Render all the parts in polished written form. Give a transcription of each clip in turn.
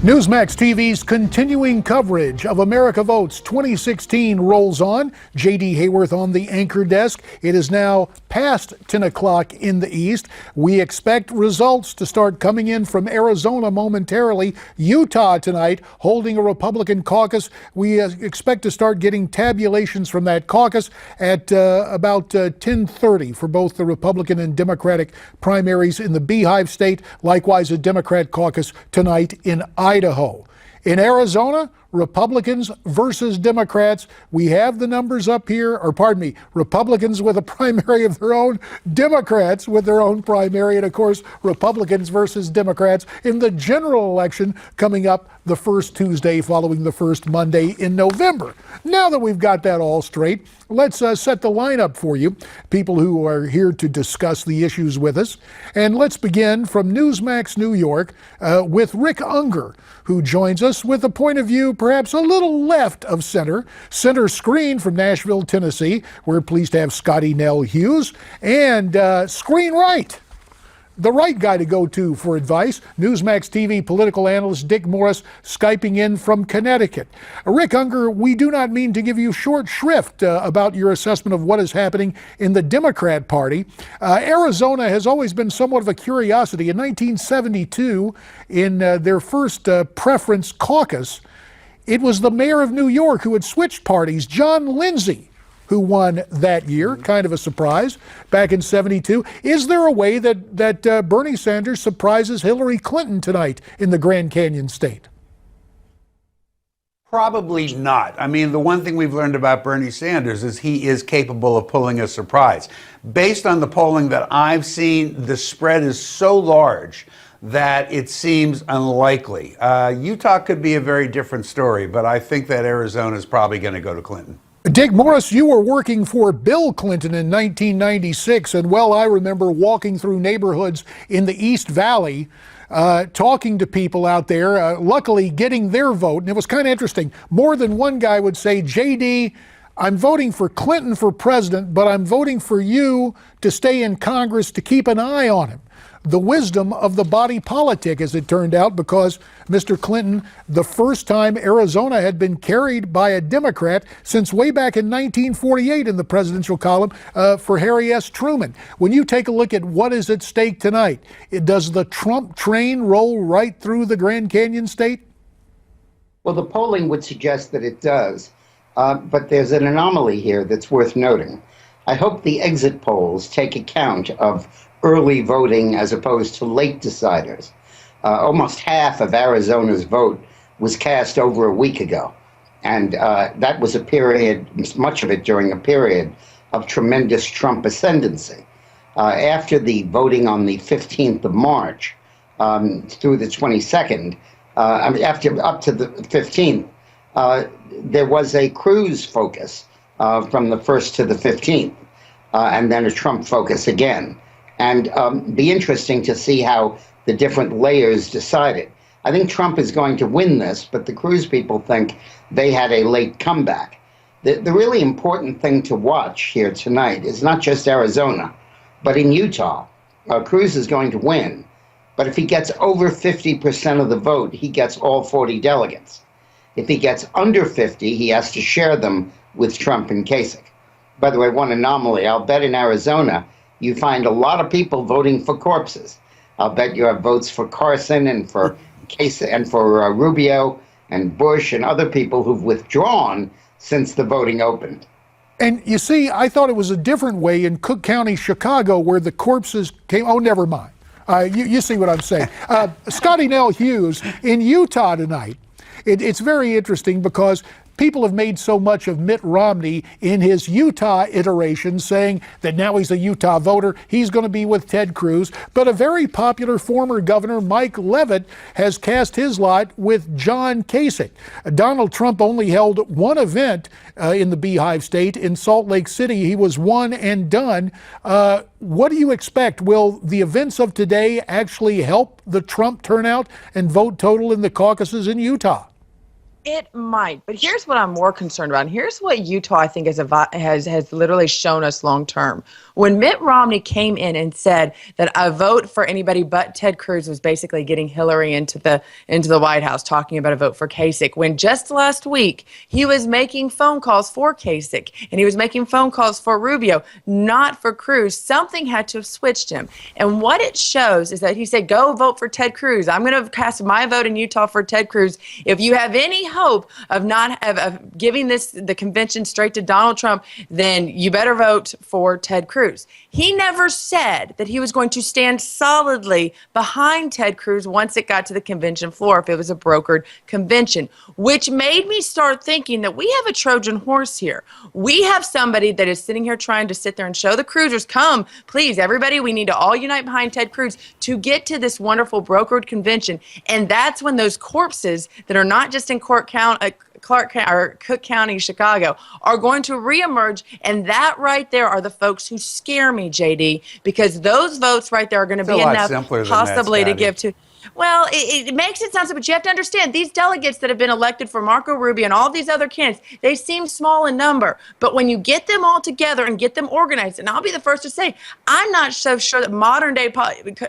Newsmax TV's continuing coverage of America Votes 2016 rolls on. J.D. Hayworth on the anchor desk. It is now past 10 o'clock in the East. We expect results to start coming in from Arizona momentarily. Utah tonight holding a Republican caucus. We expect to start getting tabulations from that caucus at about 10:30 for both the Republican and Democratic primaries in the Beehive State. Likewise, a Democrat caucus tonight in Idaho. In Arizona, Republicans versus Democrats. We have the numbers up here, or pardon me, Republicans with a primary of their own, Democrats with their own primary, and of course, Republicans versus Democrats in the general election coming up the first Tuesday following the first Monday in November. Now that we've got that all straight, let's set the lineup for you, people who are here to discuss the issues with us. And let's begin from Newsmax, New York, with Rick Ungar, who joins us with a point of view perhaps a little left of center screen from Nashville, Tennessee. We're pleased to have Scottie, Nell, Hughes, and screen right, the right guy to go to for advice, Newsmax TV political analyst Dick Morris, Skyping in from Connecticut. Rick Ungar, we do not mean to give you short shrift about your assessment of what is happening in the Democrat Party. Arizona has always been somewhat of a curiosity. In 1972, in their first preference caucus, it was the mayor of New York who had switched parties, John Lindsay, who won that year. Kind of a surprise back in 72. Is there a way that Bernie Sanders surprises Hillary Clinton tonight in the Grand Canyon state? Probably not. I mean, the one thing we've learned about Bernie Sanders is he is capable of pulling a surprise. Based on the polling that I've seen, the spread is so large that it seems unlikely. Utah could be a very different story, but I think that Arizona is probably going to go to Clinton. Dick Morris, you were working for Bill Clinton in 1996, and well, I remember walking through neighborhoods in the East Valley, talking to people out there, luckily getting their vote, and it was kind of interesting. More than one guy would say, JD, I'm voting for Clinton for president, but I'm voting for you to stay in Congress to keep an eye on him. The wisdom of the body politic, as it turned out, because Mr. Clinton, the first time Arizona had been carried by a Democrat since way back in 1948 in the presidential column for Harry S. Truman. When you take a look at what is at stake tonight, does the Trump train roll right through the Grand Canyon state? Well, the polling would suggest that it does, but there's an anomaly here that's worth noting. I hope the exit polls take account of early voting as opposed to late deciders. Almost half of Arizona's vote was cast over a week ago. And that was a period, much of it during a period of tremendous Trump ascendancy. After the voting on the 15th of March through the 22nd, up to the 15th, there was a Cruz focus from the 1st to the 15th, and then a Trump focus again. And be interesting to see how the different layers decided. I think Trump is going to win this, but the Cruz people think they had a late comeback. The really important thing to watch here tonight is not just Arizona, but in Utah. Cruz is going to win, but if he gets over 50% of the vote, he gets all 40 delegates. If he gets under 50, he has to share them with Trump and Kasich. By the way, one anomaly, I'll bet in Arizona, you find a lot of people voting for corpses. I'll bet you have votes for Carson and for Kasich and for Rubio and Bush and other people who've withdrawn since the voting opened. And you see, I thought it was a different way in Cook County, Chicago, where the corpses came. Oh, never mind. You see what I'm saying. Scottie, Nell, Hughes, in Utah tonight, it's very interesting because people have made so much of Mitt Romney in his Utah iteration, saying that now he's a Utah voter, he's going to be with Ted Cruz. But a very popular former governor, Mike Leavitt, has cast his lot with John Kasich. Donald Trump only held one event in the Beehive State in Salt Lake City. He was one and done. What do you expect? Will the events of today actually help the Trump turnout and vote total in the caucuses in Utah? It might, but here's what I'm more concerned about. And here's what Utah, I think, has literally shown us long term. When Mitt Romney came in and said that a vote for anybody but Ted Cruz was basically getting Hillary into the White House, talking about a vote for Kasich, when just last week he was making phone calls for Kasich and he was making phone calls for Rubio, not for Cruz, something had to have switched him. And what it shows is that he said, "Go vote for Ted Cruz. I'm going to cast my vote in Utah for Ted Cruz. If you have any hope of giving the convention straight to Donald Trump, then you better vote for Ted Cruz." He never said that he was going to stand solidly behind Ted Cruz once it got to the convention floor, if it was a brokered convention, which made me start thinking that we have a Trojan horse here. We have somebody that is sitting here trying to sit there and show the cruisers, come, please, everybody, we need to all unite behind Ted Cruz to get to this wonderful brokered convention. And that's when those corpses that are not just in Cook County, Chicago, are going to reemerge, and that right there are the folks who scare me, JD, because those votes right there are going to be enough possibly to give to. Well, it makes it sound simple, but you have to understand these delegates that have been elected for Marco Rubio and all these other candidates, they seem small in number. But when you get them all together and get them organized, and I'll be the first to say, I'm not so sure that modern day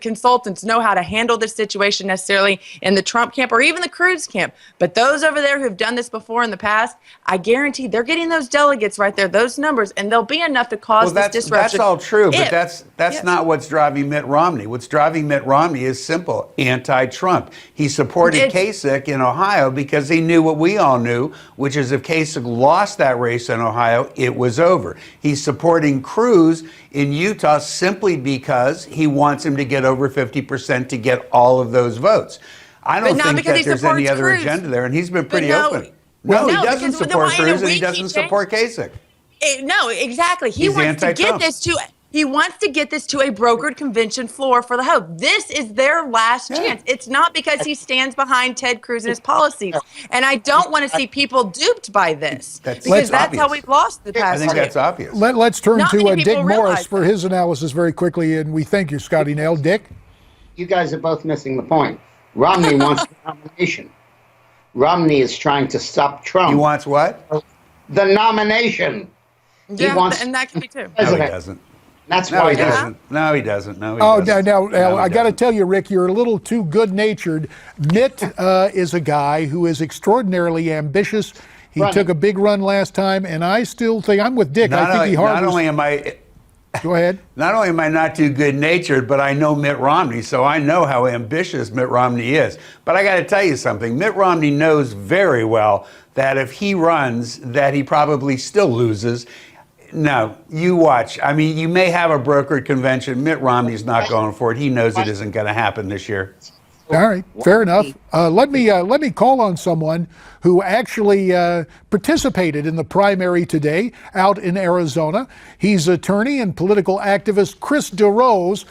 consultants know how to handle this situation necessarily in the Trump camp or even the Cruz camp. But those over there who've done this before in the past, I guarantee they're getting those delegates right there, those numbers, and they'll be enough to cause this disruption. That's all true, but that's not what's driving Mitt Romney. What's driving Mitt Romney is simple: anti-Trump. He supported Kasich in Ohio because he knew what we all knew, which is if Kasich lost that race in Ohio, it was over. He's supporting Cruz in Utah simply because he wants him to get over 50% to get all of those votes. I don't think that there's any other agenda there, and he's been pretty open. No, he doesn't support Cruz, and he doesn't support Kasich. No, exactly. He wants to get this to. He wants to get this to a brokered convention floor for the House. This is their last chance. It's not because he stands behind Ted Cruz and his policies. And I don't want to see people duped by this, because that's how we've lost the past. I think that's obvious. Let's turn to Dick Morris for his analysis very quickly, and we thank you, Scottie Nell. Dick? You guys are both missing the point. Romney wants the nomination. Romney is trying to stop Trump. He wants what? The nomination. Yeah, he wants and that can be too. No, he doesn't. That's why he doesn't. No, he doesn't. Now, I got to tell you, Rick, you're a little too good-natured. Mitt is a guy who is extraordinarily ambitious. He took a big run last time, and I still think I'm with Dick. I think he harbors. Not only am I. Go ahead. Not only am I not too good-natured, but I know Mitt Romney, so I know how ambitious Mitt Romney is. But I got to tell you something. Mitt Romney knows very well that if he runs, that he probably still loses. No, you watch. I mean, you may have a brokered convention. Mitt Romney's not going for it. He knows it isn't going to happen this year. All right, fair enough. Let me call on someone who actually participated in the primary today out in Arizona. He's attorney and political activist Chris DeRose.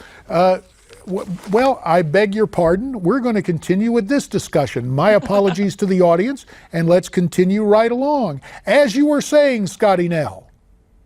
Well, I beg your pardon. We're going to continue with this discussion. My apologies to the audience, and let's continue right along. As you were saying, Scottie Nell.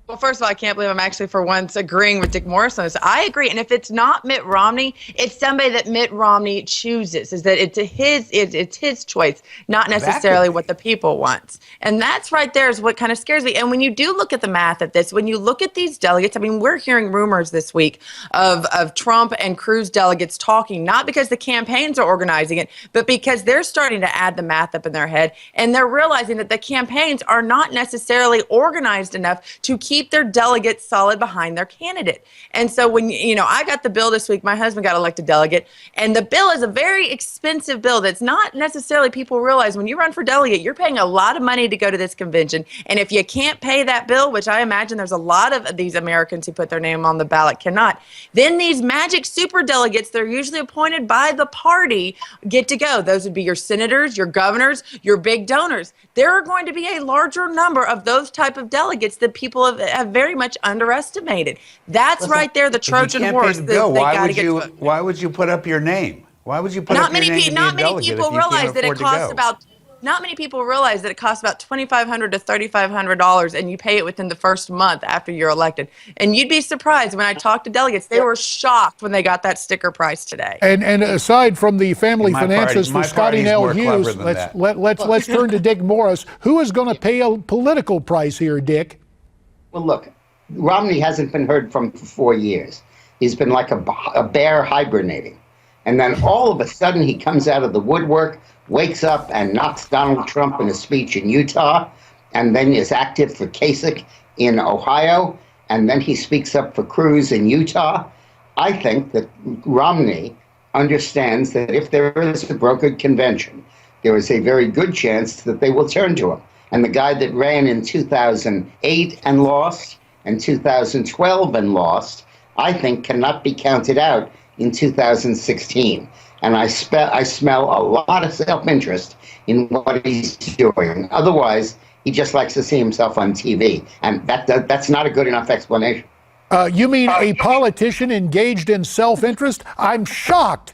Well, first of all, I can't believe I'm actually for once agreeing with Dick Morris on this. I agree. And if it's not Mitt Romney, it's somebody that Mitt Romney chooses, is that it's his choice, not necessarily what the people want. And that's right there is what kind of scares me. And when you do look at the math of this, when you look at these delegates, I mean, we're hearing rumors this week of Trump and Cruz delegates talking, not because the campaigns are organizing it, but because they're starting to add the math up in their head. And they're realizing that the campaigns are not necessarily organized enough to keep their delegates solid behind their candidate. And so when, I got the bill this week, my husband got elected delegate, and the bill is a very expensive bill that's not necessarily people realize when you run for delegate, you're paying a lot of money to go to this convention. And if you can't pay that bill, which I imagine there's a lot of these Americans who put their name on the ballot cannot, then these magic super delegates, they're usually appointed by the party, get to go. Those would be your senators, your governors, your big donors. There are going to be a larger number of those type of delegates that people have very much underestimated. That's right there, the Trojan horse. Why would you put up your name? Why would you put up your name? Not many people realize that it costs about Not many people realize that it costs about $2,500 to $3,500, and you pay it within the first month after you're elected. And you'd be surprised when I talked to delegates; they were shocked when they got that sticker price today. And aside from the family finances for Scottie, Nell, Hughes, let's turn to Dick Morris. Who is going to pay a political price here, Dick? Well, look, Romney hasn't been heard from for 4 years. He's been like a bear hibernating. And then all of a sudden he comes out of the woodwork, wakes up and knocks Donald Trump in a speech in Utah, and then is active for Kasich in Ohio, and then he speaks up for Cruz in Utah. I think that Romney understands that if there is a brokered convention, there is a very good chance that they will turn to him. And the guy that ran in 2008 and lost, and 2012 and lost, I think cannot be counted out in 2016. And I smell a lot of self-interest in what he's doing. Otherwise, he just likes to see himself on TV. And that's not a good enough explanation. You mean a politician engaged in self-interest? I'm shocked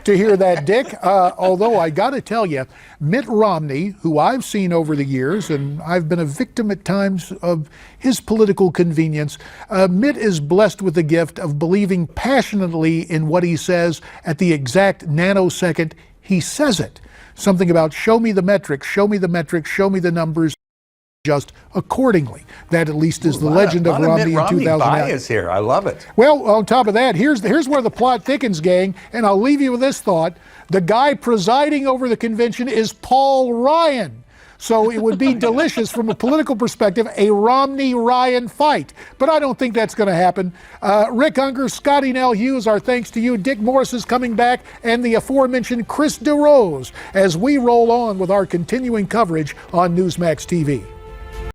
to hear that, Dick. Although I got to tell you, Mitt Romney, who I've seen over the years, and I've been a victim at times of his political convenience, Mitt is blessed with the gift of believing passionately in what he says at the exact nanosecond he says it. Something about show me the metrics, show me the metrics, show me the numbers. Just accordingly. That at least is the legend of Romney in 2009. Bias here. I love it. Well, on top of that, here's where the plot thickens, gang, and I'll leave you with this thought. The guy presiding over the convention is Paul Ryan. So it would be delicious from a political perspective, a Romney-Ryan fight. But I don't think that's going to happen. Rick Ungar, Scottie, Nell, Hughes, our thanks to you. Dick Morris is coming back, and the aforementioned Chris DeRose as we roll on with our continuing coverage on Newsmax TV.